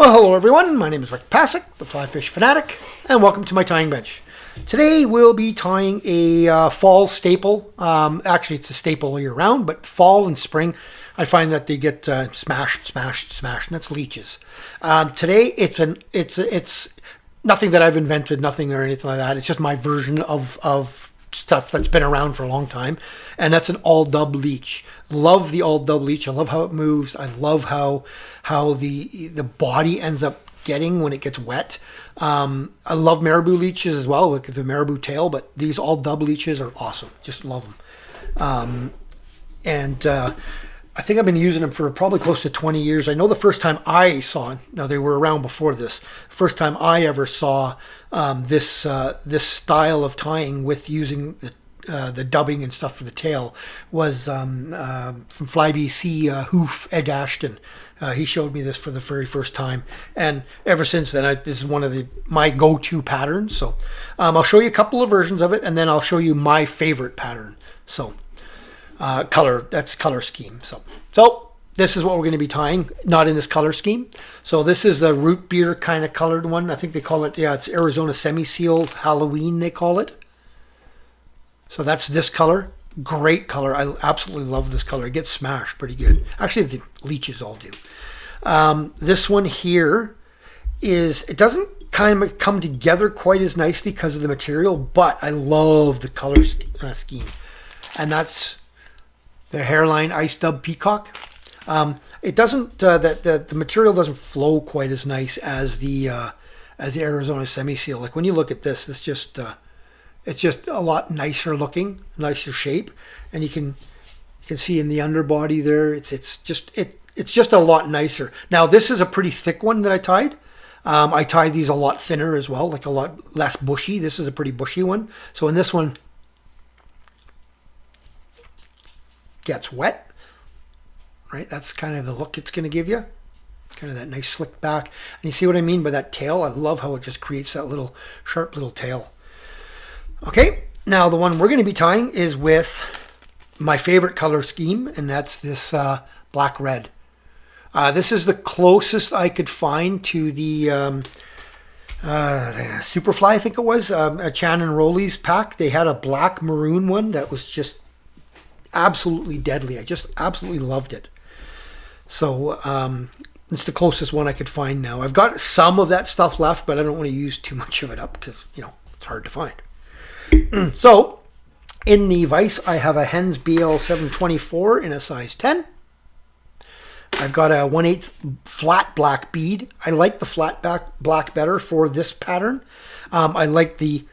Well, hello everyone, my name is Passek, the FlyFish Fanatic, and welcome to my tying bench. Today we'll be tying a fall staple. Actually, it's a staple all year round, but fall and spring, I find that they get smashed, and that's leeches. Today it's nothing that I've invented, nothing or anything like that. It's just my version of stuff that's been around for a long time, and that's an All Dubbing Leech. Love the All Dubbing Leech. I love how it moves. I love how the body ends up getting when it gets wet. I love marabou leeches as well, like the marabou tail, but these All Dubbing Leeches are awesome. Just love them. I think I've been using them for probably close to 20 years. I know the first time I saw, now they were around before this, first time I ever saw this style of tying with using the dubbing and stuff for the tail was from FlyBC Hoof Ed Ashton. He showed me this for the very first time, and ever since then this is one of my go-to patterns. So I'll show you a couple of versions of it, and then I'll show you my favorite pattern. So that's color scheme. So this is what we're going to be tying, not in this color scheme. So this is a root beer kind of colored one. I think they call it, it's Arizona Semi-Seal Halloween, they call it. So that's this color. Great color. I absolutely love this color. It gets smashed pretty good. Actually, the leeches all do. This one here it doesn't kind of come together quite as nicely because of the material, but I love the color scheme. And that's the Hairline Ice Dub Peacock. It doesn't the material doesn't flow quite as nice as the Arizona Semi-Seal. Like when you look at this, it's just a lot nicer looking, nicer shape, and you can see in the underbody there. It's just a lot nicer. Now this is a pretty thick one that I tied. I tied these a lot thinner as well, like a lot less bushy. This is a pretty bushy one. So in this one, gets wet, right? That's kind of the look it's going to give you, kind of that nice slick back. And you see what I mean by that tail? I love how it just creates that little sharp little tail. Okay, now the one we're going to be tying is with my favorite color scheme, and that's this black red. This is the closest I could find to the Semperfli, I think it was, a Chan and Rowley's pack. They had a black maroon one that was just absolutely deadly. I just absolutely loved it. So it's the closest one I could find now. I've got some of that stuff left, but I don't want to use too much of it up because, it's hard to find. So in the vise, I have a Hook-Hend BL724 in a size 10. I've got a 1/8 flat black bead. I like the flat black better for this pattern. I like the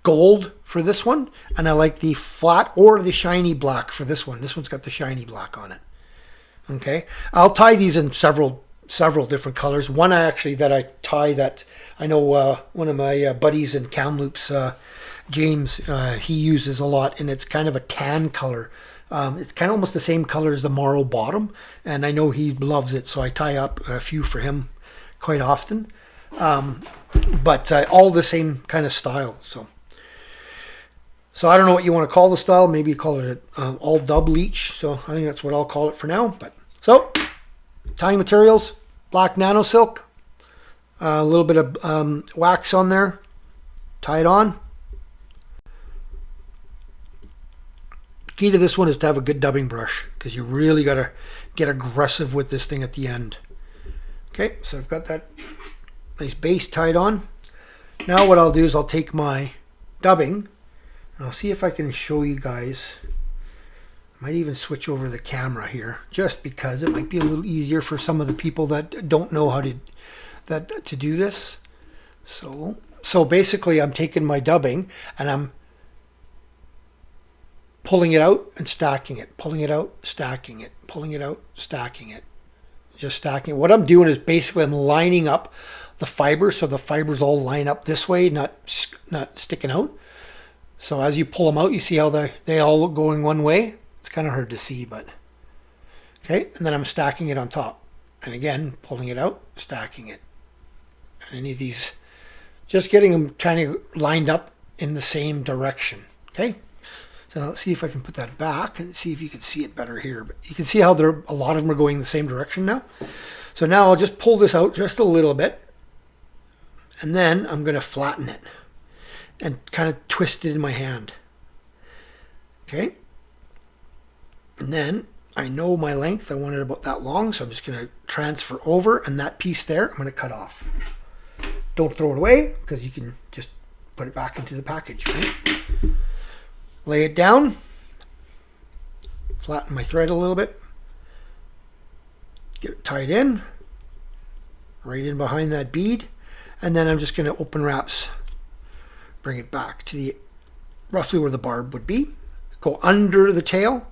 gold for this one, and I like the flat or the shiny black for this one. This one's got the shiny black on it. Okay, I'll tie these in several different colors. One actually that I tie that I know one of my buddies in Kamloops, James, he uses a lot, and it's kind of a tan color. It's kind of almost the same color as the Morrow bottom, and I know he loves it, so I tie up a few for him quite often. But all the same kind of style. So I don't know what you want to call the style. Maybe you call it All Dubbing Leech. So I think that's what I'll call it for now. But so tying materials: black nano silk, a little bit of wax on there. Tie it on. Key to this one is to have a good dubbing brush, because you really got to get aggressive with this thing at the end. Okay, so I've got that nice base tied on. Now what I'll do is I'll take my dubbing, and I'll see if I can show you guys. I might even switch over the camera here, just because it might be a little easier for some of the people that don't know how to do this. So basically I'm taking my dubbing and I'm pulling it out and stacking it, pulling it out, stacking it, pulling it out, stacking it, just stacking it. What I'm doing is basically I'm lining up the fibers, so the fibers all line up this way, not sticking out. So as you pull them out, you see how they all look going one way. It's kind of hard to see, but okay. And then I'm stacking it on top, and again pulling it out, stacking it. And any of these, just getting them kind of lined up in the same direction. Okay. So let's see if I can put that back and see if you can see it better here. But you can see how a lot of them are going the same direction now. So now I'll just pull this out just a little bit, and then I'm going to flatten it and kind of twist it in my hand. Okay. And then I know my length. I want it about that long, so I'm just going to transfer over, and that piece there I'm going to cut off. Don't throw it away, because you can just put it back into the package. Right? Lay it down, flatten my thread a little bit, get it tied in, right in behind that bead, and then I'm just going to open wraps, bring it back to the roughly where the barb would be, go under the tail,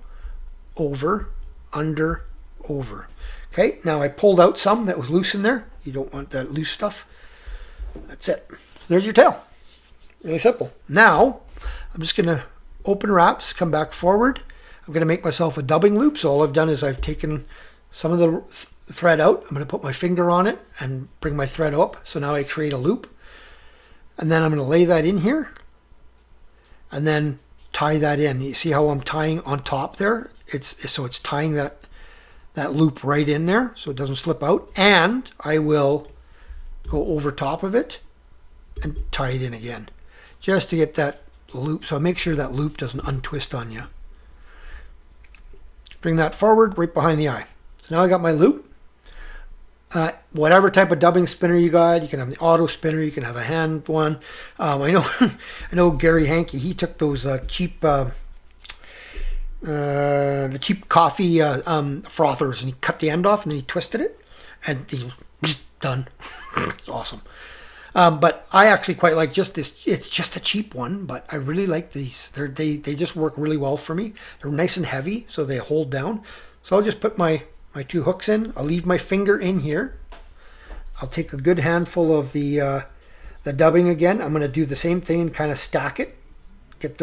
over, under, over. Okay, now I pulled out some that was loose in there. You don't want that loose stuff. That's it. There's your tail. Really simple. Now, I'm just going to open wraps, come back forward. I'm going to make myself a dubbing loop. So all I've done is I've taken some of the thread out. I'm going to put my finger on it and bring my thread up. So now I create a loop. And then I'm going to lay that in here. And then tie that in. You see how I'm tying on top there? It's tying that loop right in there so it doesn't slip out. And I will go over top of it and tie it in again, just to get that loop. So make sure that loop doesn't untwist on you. Bring that forward right behind the eye. So now I got my loop. Whatever type of dubbing spinner you got, you can have the auto spinner, you can have a hand one. I know I know Gary Hankey, he took those cheap the cheap coffee frothers, and he cut the end off and then he twisted it, and he was done. It's awesome. But I actually quite like just this. It's just a cheap one, but I really like these. They just work really well for me. They're nice and heavy, so they hold down. So I'll just put my two hooks in. I'll leave my finger in here. I'll take a good handful of the dubbing again. I'm going to do the same thing and kind of stack it. Get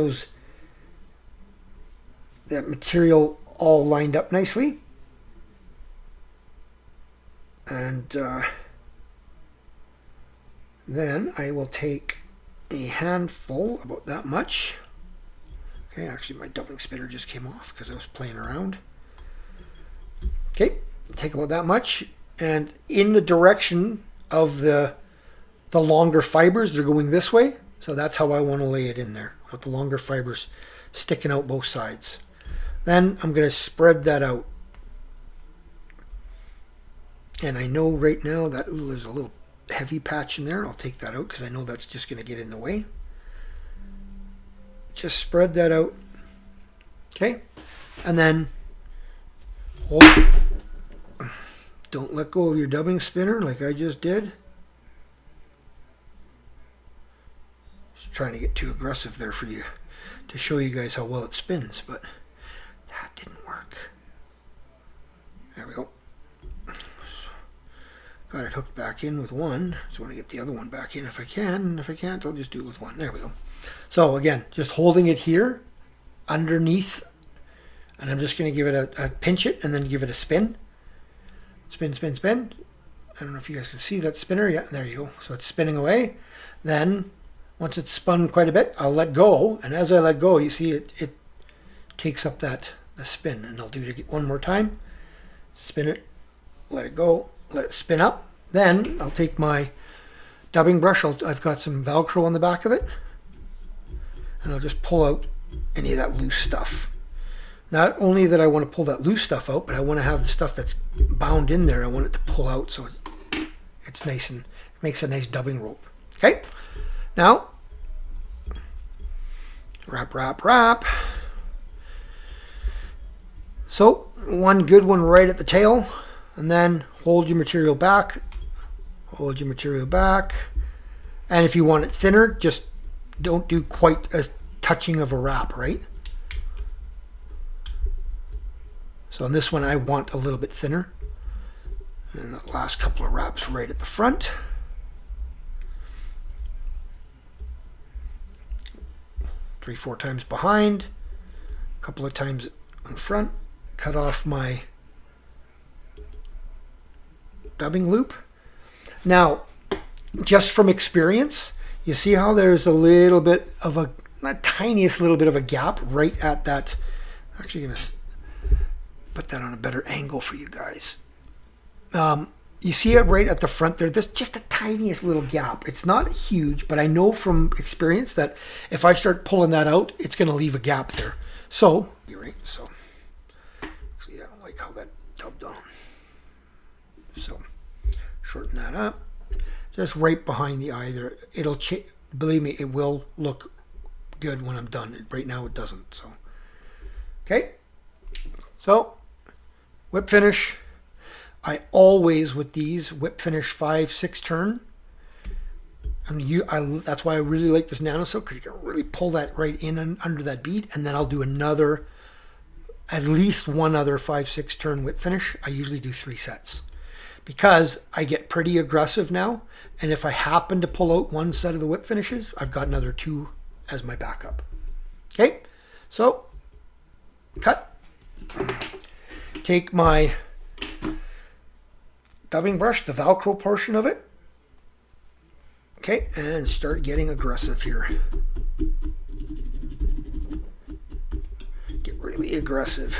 that material all lined up nicely. And then I will take a handful, about that much. Okay, actually my dubbing spinner just came off because I was playing around. Okay, take about that much, and in the direction of the longer fibers, they're going this way. So that's how I want to lay it in there, with the longer fibers sticking out both sides. Then I'm going to spread that out. And I know right now that there's a little heavy patch in there. I'll take that out because I know that's just going to get in the way. Just spread that out. Okay. And then hold. Don't let go of your dubbing spinner like I just did. Just trying to get too aggressive there for you to show you guys how well it spins, but that didn't work. There we go. Got it hooked back in with one, so I want to get the other one back in if I can. And if I can't, I'll just do it with one. There we go. So again, just holding it here underneath, and I'm just going to give it a pinch it and then give it a spin. Spin, spin, spin. I don't know if you guys can see that spinner. Yeah, there you go. So it's spinning away. Then once it's spun quite a bit, I'll let go, and as I let go, you see it takes up the spin, and I'll do it one more time. Spin it, let it go. Let it spin up. Then I'll take my dubbing brush. I've got some Velcro on the back of it, and I'll just pull out any of that loose stuff. Not only that I want to pull that loose stuff out, but I want to have the stuff that's bound in there. I want it to pull out so it's nice and makes a nice dubbing rope. Okay. Now wrap, wrap, wrap. So one good one right at the tail, and then hold your material back, hold your material back, and if you want it thinner, just don't do quite as touching of a wrap, right? So on this one, I want a little bit thinner. And the last couple of wraps right at the front. 3-4 times behind, a couple of times in front. Cut off my dubbing loop. Now, just from experience, you see how there's a little bit of the tiniest little bit of a gap right at that. I'm actually going to put that on a better angle for you guys. you see it right at the front there. There's just the tiniest little gap. It's not huge, but I know from experience that if I start pulling that out, it's going to leave a gap there. So, right, so, see, I don't like how that dubbed on. So, shorten that up. Just right behind the eye there. It'll change. Believe me, it will look good when I'm done. Right now it doesn't. So, okay. So, whip finish. I always, with these, whip finish 5-6 turn. That's why I really like this Nano silk, because you can really pull that right in and under that bead. And then I'll do another, at least one other 5-6 turn whip finish. I usually do 3 sets. Because I get pretty aggressive now, and if I happen to pull out one set of the whip finishes, I've got another 2 as my backup. Okay, so cut. Take my dubbing brush, the Velcro portion of it, okay, and start getting aggressive here. Get really aggressive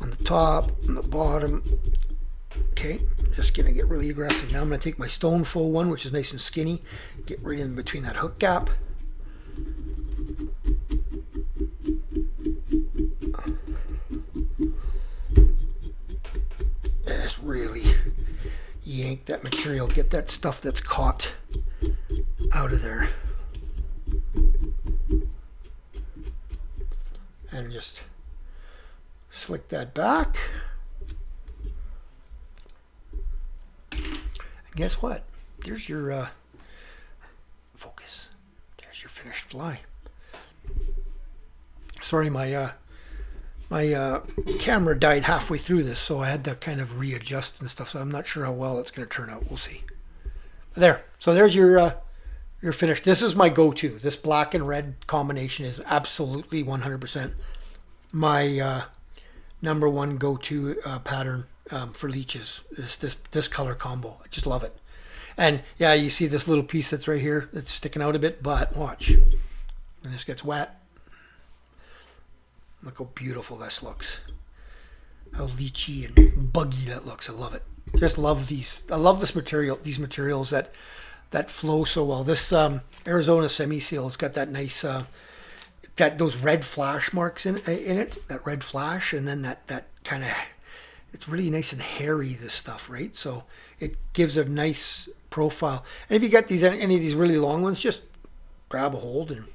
on the top, on the bottom. Okay, just gonna get really aggressive. Now I'm gonna take my stone full one, which is nice and skinny, get right in between that hook gap. Just really yank that material, get that stuff that's caught out of there. And just slick that back. Guess what? There's your focus. There's your finished fly. Sorry, my camera died halfway through this, so I had to kind of readjust and stuff. So I'm not sure how well it's going to turn out. We'll see. There. So there's your finish. This is my go-to. This black and red combination is absolutely 100% my number one go-to pattern. For leeches, this color combo. I just love it. And yeah, you see this little piece that's right here that's sticking out a bit, but watch. When this gets wet, look how beautiful this looks. How leechy and buggy that looks. I love it. Just love these. I love this material. These materials that flow so well. This Arizona semi-seal has got that nice those red flash marks in it. That red flash, and then that kind of. It's really nice and hairy, this stuff, right? So it gives a nice profile. And if you got any of these really long ones, just grab a hold and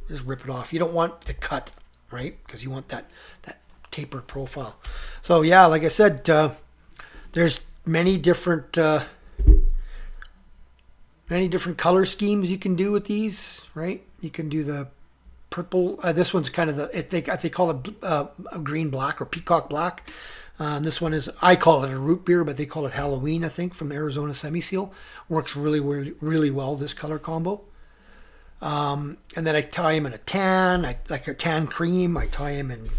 just rip it off. You don't want to cut, right? Because you want that tapered profile. So yeah, like I said, there's many different color schemes you can do with these, right? You can do the purple. This one's kind of they call it a green black or peacock black. This one is, I call it a root beer, but they call it Halloween, I think, from Arizona Semi-Seal. Works really, really, really well, this color combo. And then I tie them in a tan, like a tan cream. I tie them in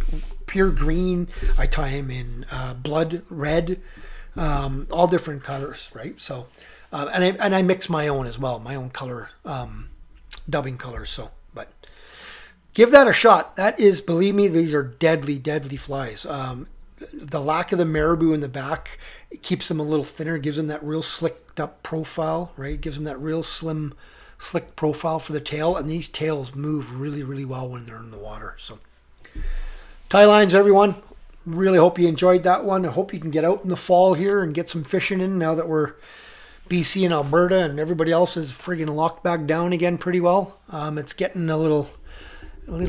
pure green. I tie them in blood red, all different colors, right? So, and I mix my own as well, my own color, dubbing colors. So, but give that a shot. That is, believe me, these are deadly, deadly flies. The lack of the marabou in the back, it keeps them a little thinner, gives them that real slicked up profile, right? Gives them that real slim, slick profile for the tail, and these tails move really, really well when they're in the water. So, tie lines, everyone. Really hope you enjoyed that one. I hope you can get out in the fall here and get some fishing in now that we're BC and Alberta and everybody else is friggin' locked back down again pretty well. It's getting a little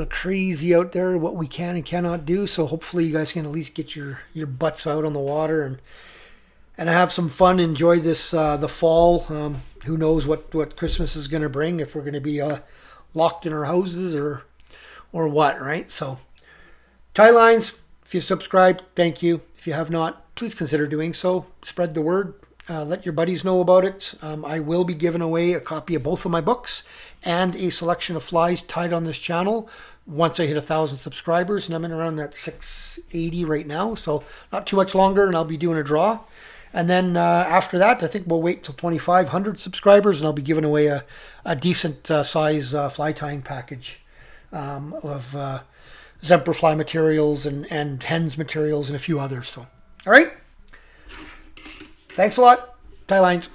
crazy out there what we can and cannot do, so hopefully you guys can at least get your butts out on the water and have some fun, enjoy this the fall. Who knows what Christmas is going to bring, if we're going to be locked in our houses or what, right? So tie lines, if you subscribed, thank you. If you have not, please consider doing so. Spread the word. Let your buddies know about it. I will be giving away a copy of both of my books and a selection of flies tied on this channel once I hit 1,000 subscribers, and I'm in around that 680 right now, so not too much longer, and I'll be doing a draw. And then after that, I think we'll wait till 2,500 subscribers, and I'll be giving away a decent size fly tying package of Semperfli materials and Hens materials and a few others. So, all right. Thanks a lot. Tie lines.